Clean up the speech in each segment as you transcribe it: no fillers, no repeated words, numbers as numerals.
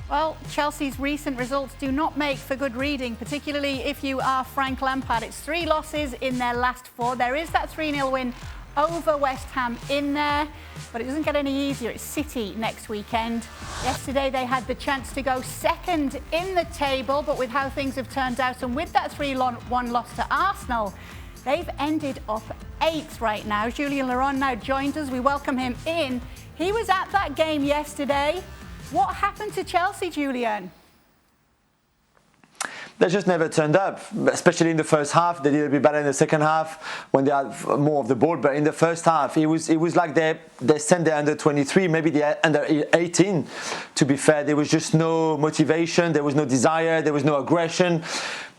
Well, Chelsea's recent results do not make for good reading, particularly if you are Frank Lampard. It's 3 losses in their last 4. There is that 3-0 win over West Ham in there, but it doesn't get any easier. It's City next weekend. Yesterday they had the chance to go second in the table, but with how things have turned out and with that 3-1 loss to Arsenal, they've ended up 8th right now. Julien Laurens now joins us. We welcome him in. He was at that game yesterday. What happened to Chelsea, Julien? They just never turned up, especially in the first half. They did a bit better in the second half when they had more of the ball. But in the first half, it was like they sent their under 23, maybe the under 18. To be fair, there was just no motivation. There was no desire. There was no aggression.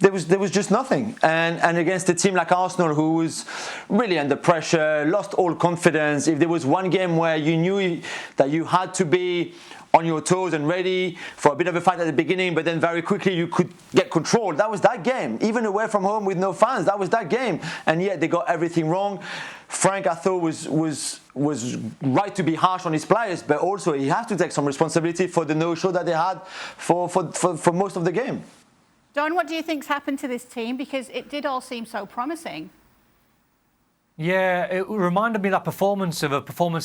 There was just nothing. And against a team like Arsenal, who was really under pressure, lost all confidence. If there was one game where you knew that you had to be on your toes and ready for a bit of a fight at the beginning, but then very quickly you could get control, that was that game. Even away from home with no fans, that was that game. And yet they got everything wrong. Frank, I thought, was right to be harsh on his players, but also he has to take some responsibility for the no-show that they had for most of the game. Don, what do you think's happened to this team? Because it did all seem so promising. Yeah, it reminded me of that performance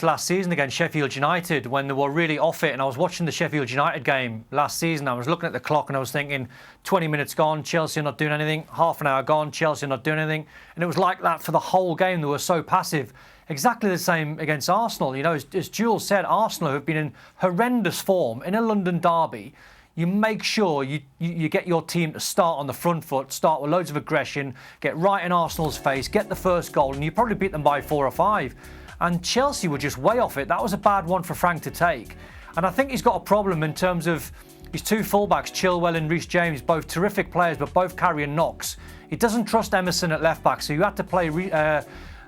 last season against Sheffield United when they were really off it. And I was watching the Sheffield United game last season. I was looking at the clock and I was thinking, 20 minutes gone, Chelsea are not doing anything. Half an hour gone, Chelsea are not doing anything. And it was like that for the whole game. They were so passive. Exactly the same against Arsenal. You know, as Jules said, Arsenal have been in horrendous form in a London derby. You make sure you get your team to start on the front foot, start with loads of aggression, get right in Arsenal's face, get the first goal, and you probably beat them by 4 or 5. And Chelsea were just way off it. That was a bad one for Frank to take. And I think he's got a problem in terms of his 2 fullbacks, Chilwell and Reece James, both terrific players, but both carrying knocks. He doesn't trust Emerson at left back, so you had to play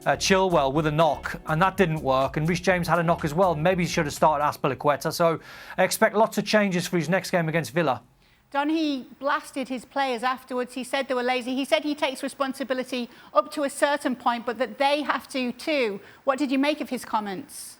Chilwell with a knock, and that didn't work. And Reece James had a knock as well. Maybe he should have started Azpilicueta. So I expect lots of changes for his next game against Villa. Don, he blasted his players afterwards. He said they were lazy. He said he takes responsibility up to a certain point, but that they have to too. What did you make of his comments?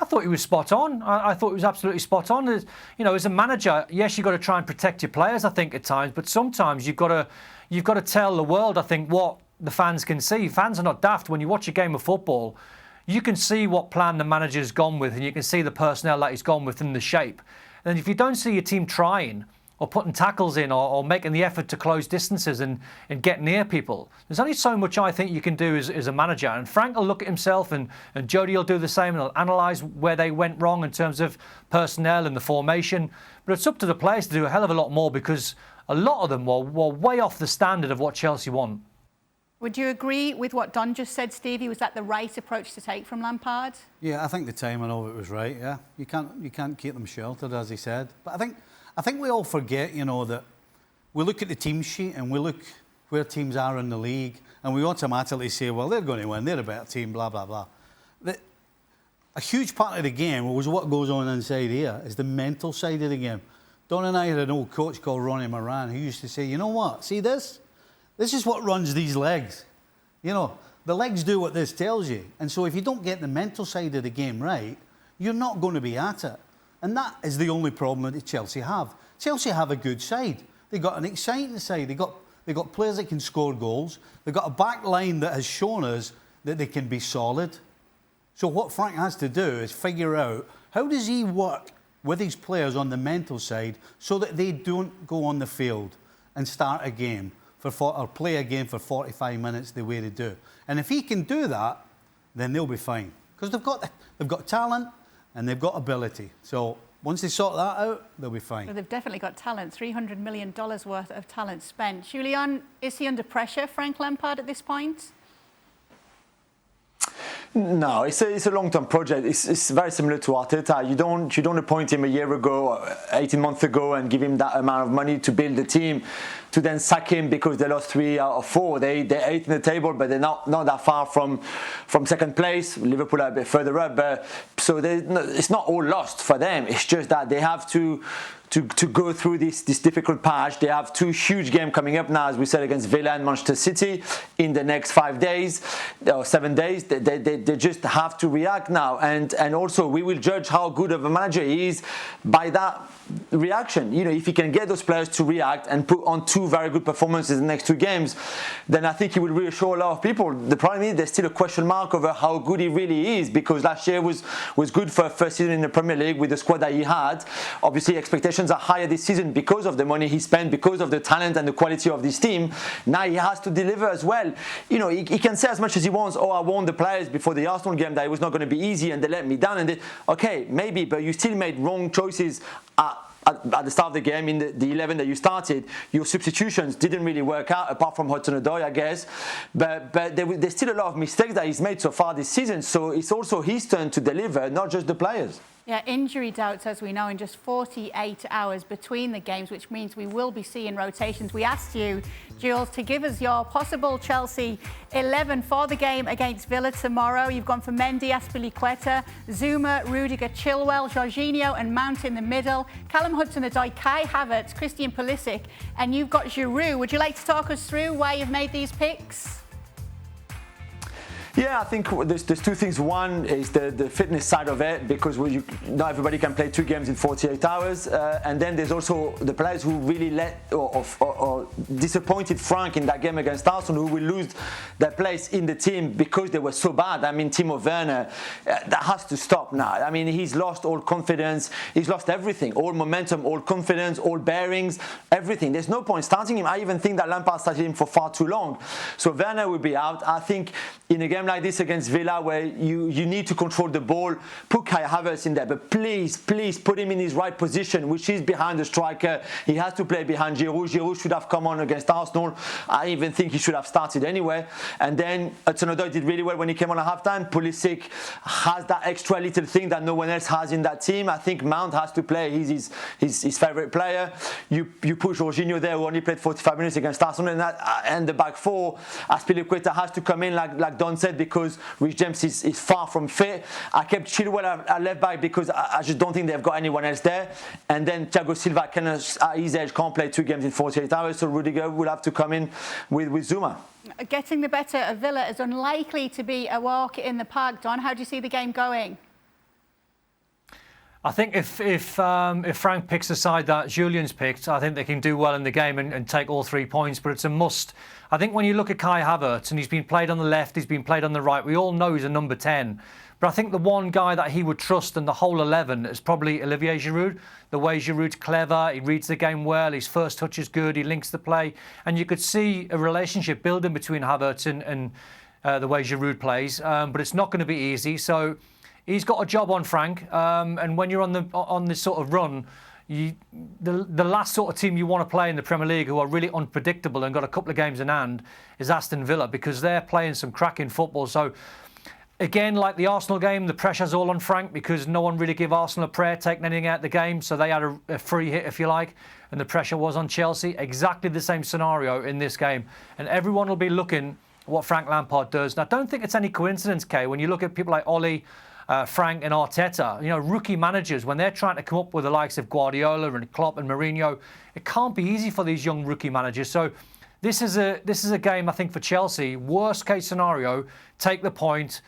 I thought he was spot on. I thought he was absolutely spot on. You know, as a manager, yes, you've got to try and protect your players, I think, at times. But sometimes you've got to tell the world, I think, what the fans can see. Fans are not daft. When you watch a game of football, you can see what plan the manager's gone with, and you can see the personnel that he's gone with and the shape. And if you don't see your team trying or putting tackles in or making the effort to close distances and get near people, there's only so much I think you can do as a manager. And Frank will look at himself, and Jody will do the same, and he'll analyse where they went wrong in terms of personnel and the formation. But it's up to the players to do a hell of a lot more, because a lot of them were way off the standard of what Chelsea want. Would you agree with what Don just said, Stevie? Was that the right approach to take from Lampard? Yeah, I think the timing of it was right. Yeah, you can't keep them sheltered, as he said. But I think we all forget, you know, that we look at the team sheet and we look where teams are in the league, and we automatically say, well, they're going to win. They're a better team. Blah blah blah. A huge part of the game was what goes on inside here. Is the mental side of the game. Don and I had an old coach called Ronnie Moran who used to say, you know what? See this? This is what runs these legs. You know, the legs do what this tells you. And so if you don't get the mental side of the game right, you're not going to be at it. And that is the only problem that Chelsea have. Chelsea have a good side. They've got an exciting side. They've got players that can score goals. They've got a back line that has shown us that they can be solid. So what Frank has to do is figure out, how does he work with his players on the mental side so that they don't go on the field and start a game or play a game for 45 minutes the way they do. And if he can do that, then they'll be fine. Because they've got talent and they've got ability. So once they sort that out, they'll be fine. Well, they've definitely got talent. $300 million worth of talent spent. Julien, is he under pressure, Frank Lampard, at this point? No, it's a long-term project. It's very similar to Arteta. You don't appoint him a year ago, or 18 months ago, and give him that amount of money to build the team, to then sack him because they lost 3 out of 4. They're 8th in the table, but they're not that far from second place. Liverpool are a bit further up, but so it's not all lost for them. It's just that they have to to go through this difficult patch. They have 2 huge games coming up now, as we said, against Villa and Manchester City in the next 5 days or 7 days. They just have to react now, and also we will judge how good of a manager he is by that reaction. You know, if he can get those players to react and put on 2 very good performances in the next 2 games, then I think he will reassure a lot of people. The problem is there's still a question mark over how good he really is, because last year was good for a first season in the Premier League with the squad that he had. Obviously expectations are higher this season because of the money he spent, because of the talent and the quality of this team. Now he has to deliver as well. You know, he can say as much as he wants, oh, I warned the players before the Arsenal game that it was not going to be easy and they let me down, and okay, maybe, but you still made wrong choices at the start of the game in the 11 that you started. Your substitutions didn't really work out, apart from Hudson-Odoi, I guess. But there's still a lot of mistakes that he's made so far this season. So it's also his turn to deliver, not just the players. Yeah, injury doubts, as we know, in just 48 hours between the games, which means we will be seeing rotations. We asked you, Jules, to give us your possible Chelsea 11 for the game against Villa tomorrow. You've gone for Mendy, Azpilicueta, Zuma, Rudiger, Chilwell, Jorginho and Mount in the middle, Callum Hudson-Odoi, Kai Havertz, Christian Pulisic, and you've got Giroud. Would you like to talk us through why you've made these picks? Yeah, I think there's 2 things. One is the fitness side of it, because not everybody can play 2 games in 48 hours. And then there's also the players who really or disappointed Frank in that game against Arsenal, who will lose their place in the team because they were so bad. I mean, Timo Werner, that has to stop now. I mean, he's lost all confidence. He's lost everything, all momentum, all confidence, all bearings, everything. There's no point starting him. I even think that Lampard started him for far too long. So Werner will be out. I think in a game like this against Villa, where you need to control the ball, put Kai Havertz in there, but please put him in his right position, which is behind the striker. He has to play behind Giroud. Giroud should have come on against Arsenal. I even think he should have started anyway. And then Hudson-Odoi did really well when he came on at halftime. Pulisic has that extra little thing that no one else has in that team. I think Mount has to play. He's his favourite player. You put Jorginho there, who only played 45 minutes against Arsenal, and the back 4. Azpilicueta has to come in, like Don said, because Rich James is far from fit. I kept Chilwell at left back because I just don't think they've got anyone else there. And then Thiago Silva at his age can't play 2 games in 48 hours, so Rudiger will have to come in with Zuma. Getting the better of Villa is unlikely to be a walk in the park. Don, how do you see the game going? I think if Frank picks a side that Julien's picked, I think they can do well in the game and take all 3 points. But it's a must. I think when you look at Kai Havertz, and he's been played on the left, he's been played on the right, we all know he's a number 10. But I think the one guy that he would trust in the whole 11 is probably Olivier Giroud. The way Giroud's clever, he reads the game well, his first touch is good, he links the play. And you could see a relationship building between Havertz and the way Giroud plays. But it's not going to be easy. So he's got a job on Frank. And when you're on this sort of run, the last sort of team you want to play in the Premier League, who are really unpredictable and got a couple of games in hand, is Aston Villa, because they're playing some cracking football. So again, like the Arsenal game, the pressure's all on Frank, because no one really gave Arsenal a prayer taking anything out of the game, so they had a free hit, if you like, and the pressure was on Chelsea. Exactly the same scenario in this game, and everyone will be looking at what Frank Lampard does. Now, I don't think it's any coincidence, Kay, when you look at people like Ollie, Frank and Arteta, rookie managers, when they're trying to come up with the likes of Guardiola and Klopp and Mourinho, it can't be easy for these young rookie managers. So this is a game, I think, for Chelsea. Worst case scenario, take the point,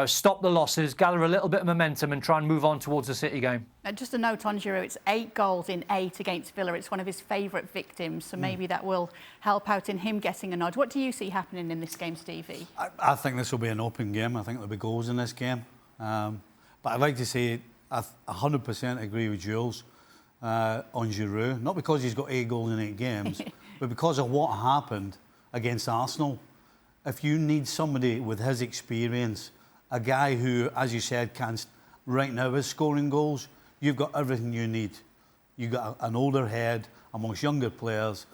stop the losses, gather a little bit of momentum and try and move on towards the City game. Just a note on Giroud, it's 8 goals in 8 against Villa. It's one of his favourite victims, so maybe that will help out in him getting a nod. What do you see happening in this game, Stevie? I think this will be an open game. I think there'll be goals in this game. But I'd like to say I 100% agree with Jules on Giroud. Not because he's got 8 goals in 8 games, but because of what happened against Arsenal. If you need somebody with his experience, a guy who, as you said, right now is scoring goals, you've got everything you need. You've got an older head amongst younger players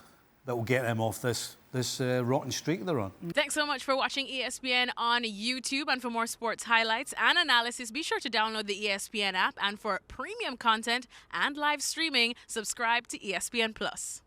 that will get them off this rotten streak they're on. Thanks so much for watching ESPN on YouTube, and for more sports highlights and analysis, be sure to download the ESPN app, and for premium content and live streaming, subscribe to ESPN+.